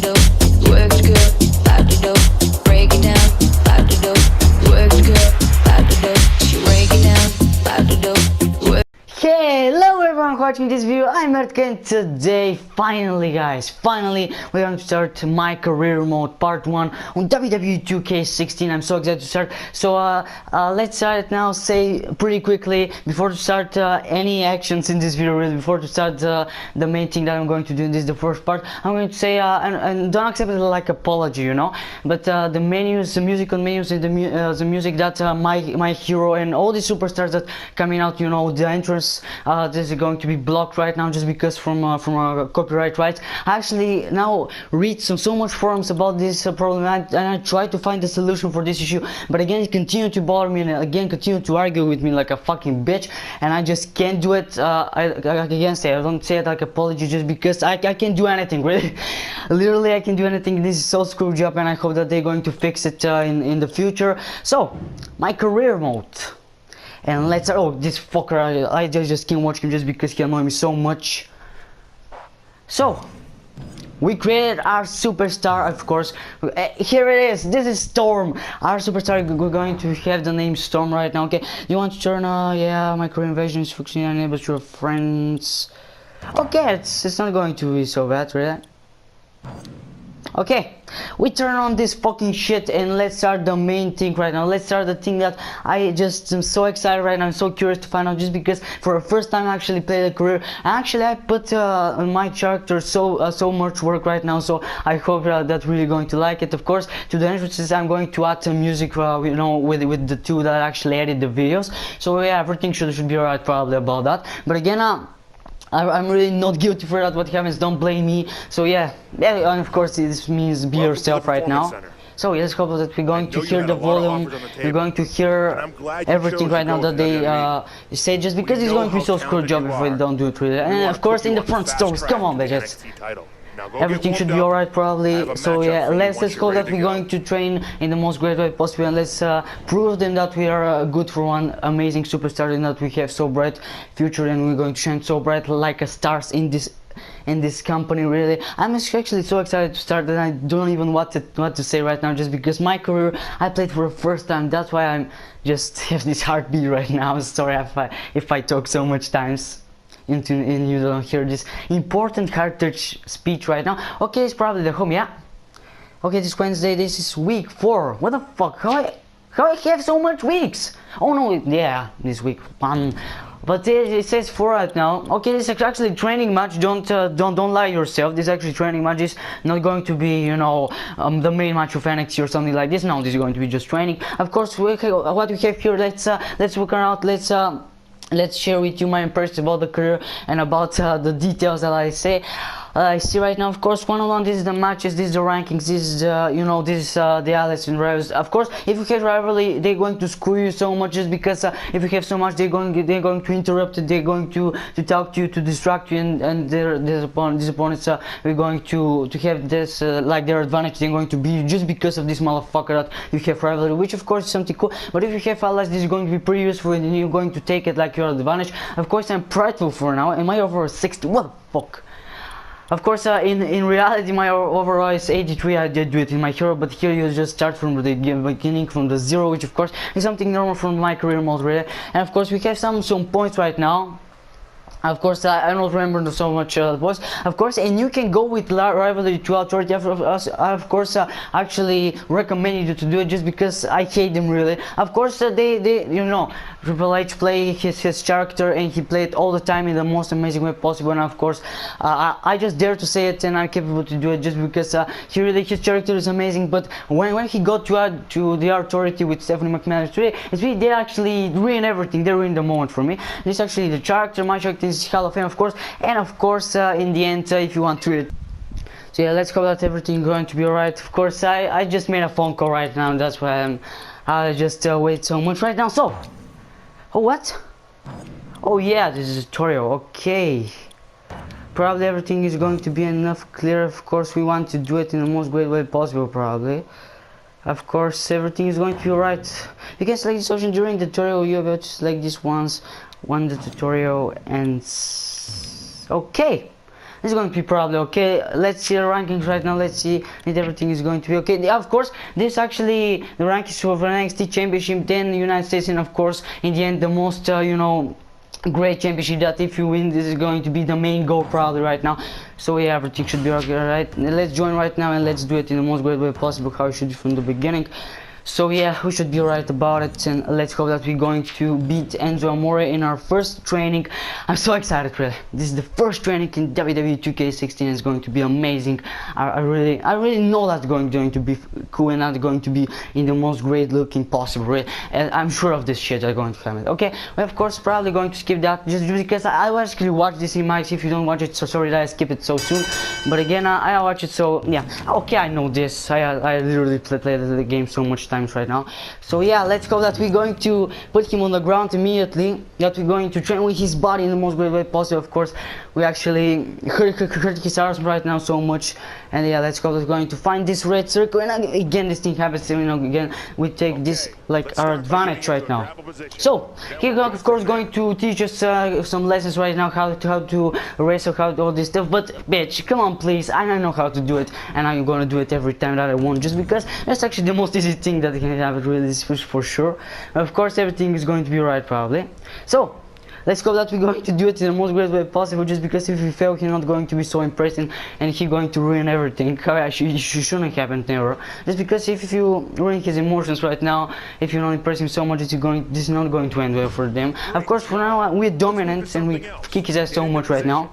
do, works good, about to do, break it down, about to do, works good, about to do, she break it down, about to do, work. Hello everyone watching this video, I'm center.And, and today, finally guys, we're going to start my career mode part 1 on WWE 2K16. I'm so excited to start. So let's start now. Say pretty quickly before to start any actions in this video, really, before to start the main thing that I'm going to do in this, the first part. I'm going to say and don't accept it like apology, you know, but the menus, the musical menus, and the music that my hero and all the superstars that coming out, you know, the entrance, this is going to be blocked right now just because from copyright rights. I actually now read so much forums about this problem, and I try to find a solution for this issue, but again it continued to bother me, and again continue to argue with me like a fucking bitch, and I just can't do it. I don't say it like apology, just because I can't do anything, really. Literally I can do anything. This is so screwed up, and I hope that they're going to fix it in the future. So my career mode. And let's, oh, this fucker, I just can't watch him just because he annoys me so much. So, we created our superstar, of course. Here it is, this is Storm. Our superstar, we're going to have the name Storm right now, okay? You want to turn, yeah, my career invasion is functioning, enable your friends. Okay, it's not going to be so bad, really. Okay, we turn on this fucking shit and let's start the main thing right now. Let's start the thing that I just am so excited right now. I'm so curious to find out, just because for the first time I actually played a career. Actually, I put on my character so much work right now, so I hope that really going to like it. Of course, to the entrances I'm going to add some music, you know, with the two that actually edit the videos. So yeah, everything should be alright probably about that. But again, I'm really not guilty for that. What happens, don't blame me. So yeah, and of course this means be yourself right now. So let's hope that we're going to hear the volume, we're going to hear everything right now that they say, just because it's going to be so screwed job if we don't do it really. And of course in the front stores, come on bitches. Everything should be alright probably. So yeah, let's hope that we're going to train in the most great way possible, and let's prove them that we are good for one amazing superstar, and that we have so bright future, and we're going to shine so bright like a stars in this company. Really, I'm actually so excited to start that I don't even know what to say right now, just because my career I played for the first time. That's why I'm just have this heartbeat right now. Sorry if I talk so much times and you don't hear this important heritage speech right now. Okay, it's probably the home, yeah. Okay, this Wednesday, this is week 4. What the fuck? How I have so much weeks? Oh no, yeah, this week. But it says 4 right now. Okay, this is actually training match. Don't lie yourself. This is actually training match. Is not going to be, you know, the main match of NXT or something like this. No, this is going to be just training. Of course, what we have here. Let's work around. Let's share with you my impressions about the career and about the details that I see right now. Of course, one-on-one, this is the matches, this is the rankings, this is you know, this is the Alice and rivals. Of course, if you have rivalry, they're going to screw you so much, just because if you have so much, they're going to interrupt it, they're going to talk to you, to distract you, and these opponents we're going to have this like their advantage. They're going to be just because of this motherfucker that you have rivalry, which of course is something cool. But if you have allies, this is going to be pretty useful, and you're going to take it like your advantage. Of course, I'm prideful for now. Am I over 60? What the fuck? Of course, in reality, my overall is 83. I did do it in my hero, but here you just start from the beginning, from the 0, which of course is something normal from my career mode, really. And of course, we have some points right now. Of course, I don't remember so much points. Of course, and you can go with rivalry to authority. Of course, actually recommend you to do it, just because I hate them, really. Of course, they you know, Triple H play his character, and he played all the time in the most amazing way possible. And of course, I just dare to say it, and I'm capable to do it, just because his character is amazing. But when he got to the authority with Stephanie McMahon, it's really they actually ruin everything. They ruin the moment for me. This is actually the character, my character is Hall of Fame, of course, and of course in the end, if you want to it. So yeah, let's hope that everything going to be alright. Of course, I just made a phone call right now, and that's why I just wait so much right now. So, oh, what? Oh yeah, this is a tutorial. Okay, probably everything is going to be enough clear. Of course, we want to do it in the most great way possible, probably. Of course, everything is going to be alright. You can select this option during the tutorial. You have to select this once when the tutorial ends. Okay, it's going to be probably okay. Let's see the rankings right now. Let's see if everything is going to be okay. Yeah, of course, this actually the rankings for the NXT Championship, then the United States, and of course, in the end, the most you know, great championship that if you win, this is going to be the main goal probably right now. So yeah, everything should be okay, right? Let's join right now and let's do it in the most great way possible, how it should be from the beginning. So yeah, we should be right about it, and let's hope that we're going to beat Enzo Amore in our first training. I'm so excited, really. This is the first training in WWE 2K16. It's going to be amazing. I really know that's going to be cool and that's going to be in the most great looking possible, really. And I'm sure of this shit are going to happen. Okay, well, of course, probably going to skip that just because I actually watched this in mics. If you don't watch it, so sorry that I skipped it so soon. But again, I watch it, so yeah. Okay, I know this. I literally played the game so much time right now. So yeah, let's go that we're going to put him on the ground immediately, that we're going to train with his body in the most great way possible. Of course, we actually hurt his arms right now so much, and yeah, let's go. We're going to find this red circle, and again this thing happens, you know, again we take this like our advantage right now. So he's of course going to teach us some lessons right now, how to wrestle, how to all this stuff. But bitch, come on please, I know how to do it, and I'm gonna do it every time that I want, just because that's actually the most easy thing that I can have it really, for sure. Of course, everything is going to be right probably. So let's go that we're going to do it in the most great way possible, just because if we fail, he's not going to be so impressed, and he's going to ruin everything. It shouldn't happen never. Just because if you ruin his emotions right now, if you don't impress him so much, this is not going to end well for them. Of course, for now we're dominant and we kick his ass so much right now.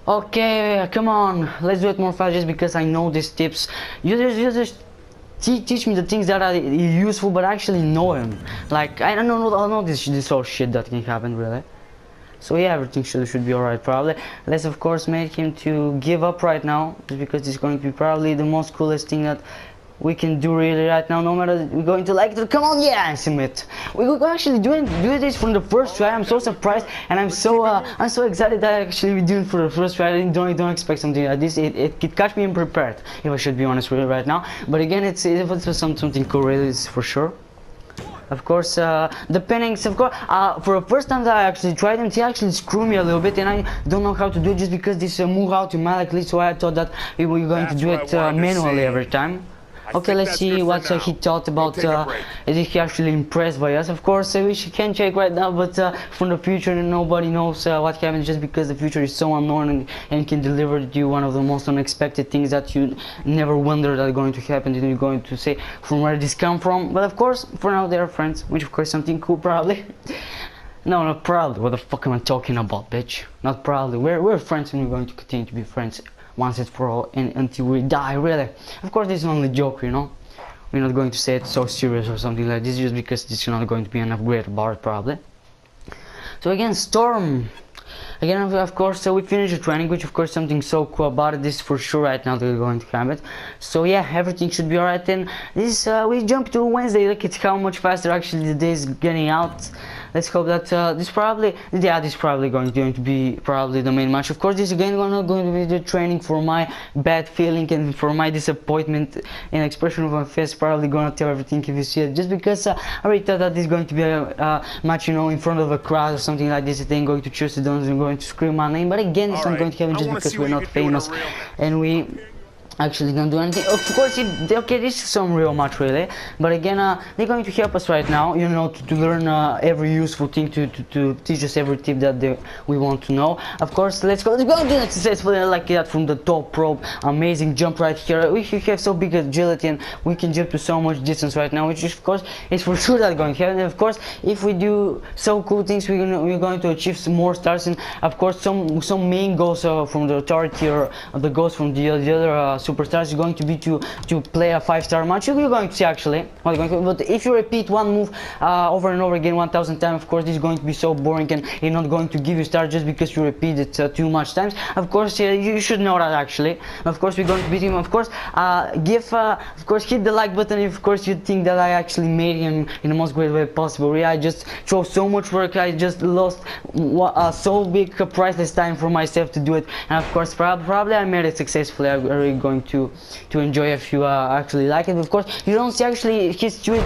Okay, come on, let's do it more fast, just because I know these tips. You just teach me the things that are useful, but actually know him. Like I don't know this whole shit that can happen really. So yeah, everything should be alright probably. Let's of course make him to give up right now, just because it's going to be probably the most coolest thing that we can do really right now. No matter we're going to like it. Come on, yeah, submit. We're actually doing this from the first try. I'm so surprised, and I'm so excited that actually we're doing for the first try. I don't expect something like this. It caught me unprepared, if I should be honest with you right now. But again, it was something cool, really, for sure. Of course, the pinnings, of course, for the first time that I actually tried them, he actually screwed me a little bit, and I don't know how to do it, just because this move automatically, so I thought that we were going to do it manually every time. Okay, let's see what he thought about is he actually impressed by us. Of course, we can check right now, but from the future nobody knows what happens, just because the future is so unknown and can deliver to you one of the most unexpected things that you never wondered are going to happen, and you're going to say from where this come from. But of course, for now they're friends, which of course is something cool probably. No, not probably. What the fuck am I talking about, bitch? Not probably. We're friends, and we're going to continue to be friends once and for all, and until we die, really. Of course, this is only a joke, you know. We're not going to say it so serious or something like this, just because this is not going to be enough great about it, probably. So again, Storm. Again, of course, we finished the training, which of course something so cool about it. This is for sure right now that we're going to have it. So yeah, everything should be alright. And this we jump to Wednesday. Look at how much faster actually the day is getting out. Let's hope that this is probably going to be probably the main match. Of course, this again not going to be the training for my bad feeling and for my disappointment and expression of my face. Probably gonna tell everything if you see it, just because I already thought that this is going to be a match, you know, in front of a crowd or something like this. They ain't going to choose it, don't going to scream my name. But again, it's not going to happen, just because we're not famous and we actually don't do anything. Of course, okay, this is some real match really, but again, they're going to help us right now, you know, to learn every useful thing, to teach us every tip that we want to know. Of course, let's go do it successfully like that from the top rope. Amazing jump right here. We have so big agility and we can jump to so much distance right now, which of course is for sure that going to happen. And of course, if we do so cool things, we're going to achieve some more stars, and of course some main goals from the authority, or the goals from the other superstars is going to be to play a 5-star match. You're going to see actually what going to, but if you repeat one move over and over again 1000 times, of course this is going to be so boring, and it's not going to give you stars just because you repeat it too much times. Of course, you should know that actually. Of course, we're going to beat him. Of course, of course, hit the like button if of course you think that I actually made him in the most great way possible. Yeah, I just throw so much work. I just lost so big priceless time for myself to do it, and of course probably I made it successfully. I'm really going going to enjoy if you actually like it. Of course, you don't see actually his suit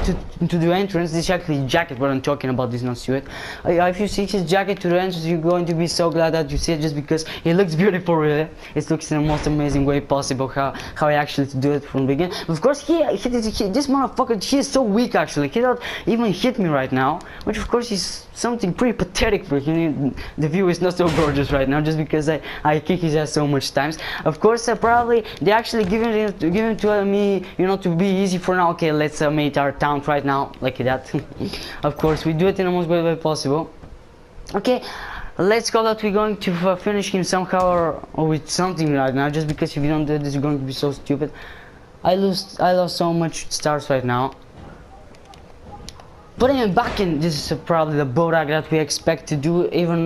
to the entrance. This is actually jacket what I'm talking about, this not suit. If you see his jacket to the entrance, you're going to be so glad that you see it, just because it looks beautiful, really. It looks in the most amazing way possible, how he actually to do it from the beginning. Of course, this motherfucker, he is so weak actually. He don't even hit me right now, which of course is something pretty pathetic for him. The view is not so gorgeous right now, just because I kick his ass so much times. Of course, probably they actually giving it to me, you know, to be easy for now. Okay, let's make our taunt right now, like that. Of course, we do it in the most good way possible. Okay, let's call that we're going to finish him somehow or with something right now, just because if you don't do this, you're going to be so stupid. I lost so much stars right now. Putting him back in, this is probably the Bodak that we expect to do, even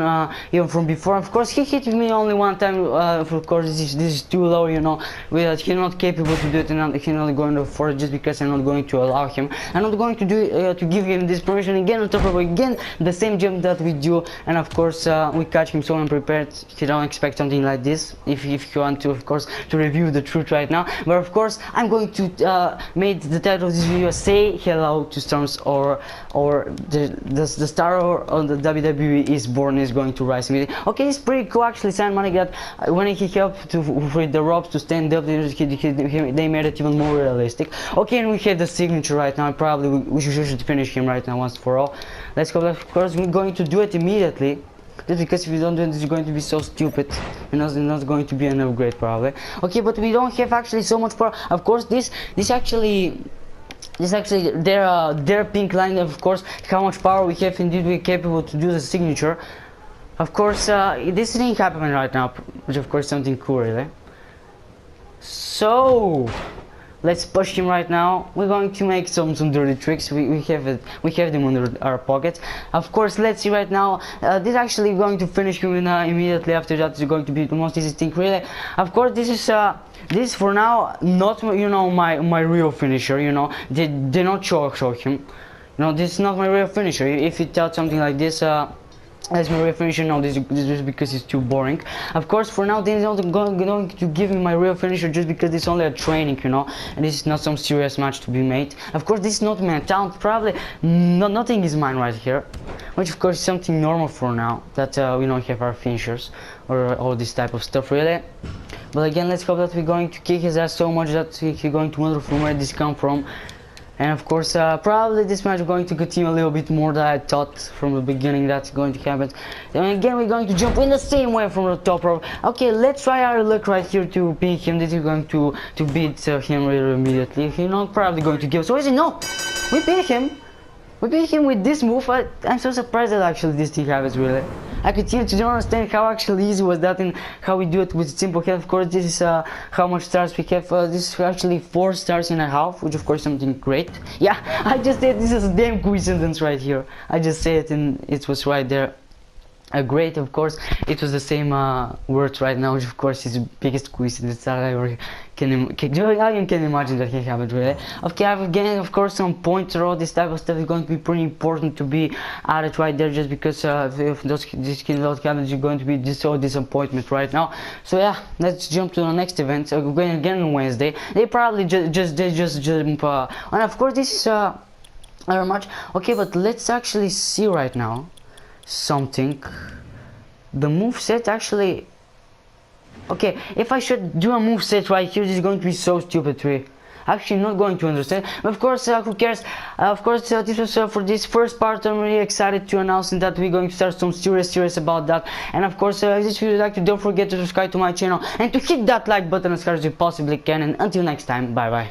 from before. Of course, he hit me only one time. Of course, this is too low, you know. He's not capable to do it, and he's not going to afford it, just because I'm not going to allow him. I'm not going to do to give him this permission again. On top of again the same jump that we do, and of course we catch him so unprepared. You don't expect something like this if you want to, of course, to review the truth right now. But of course, I'm going to make the title of this video say hello to Storms, or the star on the WWE is born, is going to rise immediately. Okay, it's pretty cool actually. San Money got when he helped with the ropes to stand up, they made it even more realistic. Okay, and we have the signature right now. Probably we should finish him right now once for all. Let's go. Of course, we're going to do it immediately. Just because if you don't do it, it's going to be so stupid, and it's not going to be an upgrade probably. Okay, but we don't have actually so much power. Of course, this actually their pink line, of course, how much power we have. Indeed, we're capable to do the signature. Of course, this didn't happen right now, which of course is something cool, really. So let's push him right now. We're going to make some dirty tricks. We have them under our pocket. Of course, let's see right now. This actually going to finish him immediately after that. Is going to be the most easy thing, really. Of course, this is for now not, you know, my real finisher. You know, they not show him. You know, this is not my real finisher. If you tell something like this, as my real finisher, no, this is because it's too boring. Of course, for now, they're not going to give me my real finisher, just because it's only a training, you know, and this is not some serious match to be made. Of course, this is not my talent. Probably nothing is mine right here, which of course is something normal for now, that we don't have our finishers or all this type of stuff, really. But again, let's hope that we're going to kick his ass so much that he's going to wonder from where this come from. And of course, probably this match is going to continue a little bit more than I thought from the beginning that's going to happen. And again, we're going to jump in the same way from the top rope. Okay, let's try our luck right here to beat him. This is going to beat him really immediately. He's not probably going to give. So is it? No, we beat him. We beat him with this move. I'm so surprised that actually this thing happens, really. I continue to don't understand how actually easy was that and how we do it with simple head. Of course, this is how much stars we have. This is actually 4.5 stars, which of course is something great. Yeah, I just said this is a damn coincidence right here. I just said it and it was right there. Great, of course, it was the same words right now, which of course is the biggest coincidence that I ever can imagine that can happen, really. Okay, I've gained, of course, some points. All this type of stuff is going to be pretty important to be added right there, just because if this cannot happen, you're going to be so disappointment right now. So yeah, let's jump to the next event. We're going again on Wednesday. They probably just jump, and of course this is our match. Okay, but let's actually see right now something. The move set actually. Okay, if I should do a move set right here, this is going to be so stupid, really. Actually, not going to understand. But of course, who cares? Of course, this was for this first part. I'm really excited to announce that we're going to start some serious about that. And of course, if this video you like, don't forget to subscribe to my channel and to hit that like button as hard as you possibly can. And until next time, bye bye.